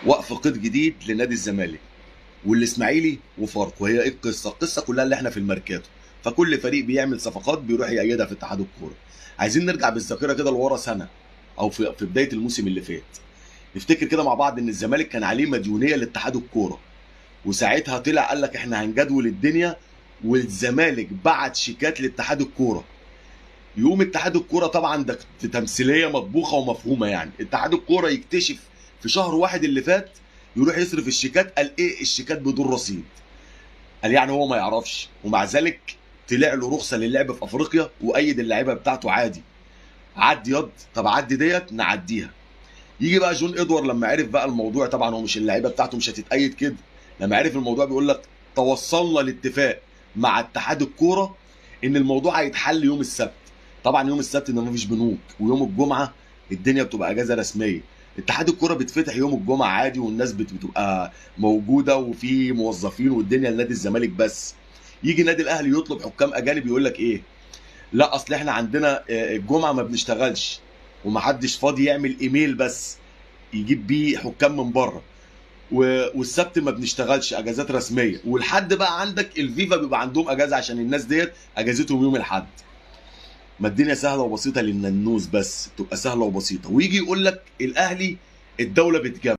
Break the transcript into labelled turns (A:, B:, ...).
A: وقف قيد جديد لنادي الزمالك والاسماعيلي وفاركو. هي ايه القصه؟ القصه كلها اللي احنا في الميركاتو، فكل فريق بيعمل صفقات بيروح يأيدها في اتحاد الكوره. عايزين نرجع بالذاكره كده لورا سنه او في بدايه الموسم اللي فات. نفتكر كده مع بعض ان الزمالك كان عليه مديونيه لاتحاد الكوره، وساعتها طلع قال لك احنا هنجدول الدنيا، والزمالك بعت شيكات لاتحاد الكوره. يقوم اتحاد الكوره، طبعا ده تمثيليه مطبوخه ومفهومه، يعني اتحاد الكوره يكتشف في شهر واحد اللي فات يروح يصرف الشيكات. قال ايه الشيكات بدون رصيد؟ قال يعني هو ما يعرفش، ومع ذلك طلع له رخصه للعب في افريقيا وايد اللعيبه بتاعته عادي. عدي ياض، طب عدي ديت نعديها. يجي بقى جون ادوار لما عرف بقى الموضوع، طبعا هو مش اللعيبه بتاعته مش هتتأيد كده. لما عرف الموضوع بيقول لك توصلنا لاتفاق مع اتحاد الكوره ان الموضوع هيتحل يوم السبت. طبعا يوم السبت ان مفيش بنوك، ويوم الجمعه الدنيا بتبقى اجازه رسميه. اتحاد الكوره بيتفتح يوم الجمعه عادي، والناس بتبقى موجوده وفي موظفين، والدنيا لنادي الزمالك بس. يجي نادي الاهلي يطلب حكام اجانب، يقول لك ايه؟ لا اصل احنا عندنا الجمعه ما بنشتغلش، ومحدش فاضي يعمل ايميل بس يجيب بيه حكام من بره، والسبت ما بنشتغلش اجازات رسميه، والحد بقى عندك الفيفا بيبقى عندهم اجازه عشان الناس ديت اجازتهم يوم الاحد. ما الدنيا سهله وبسيطه للننوس، بس تبقى سهله وبسيطه. ويجي يقول لك الاهلي الدوله بتجمع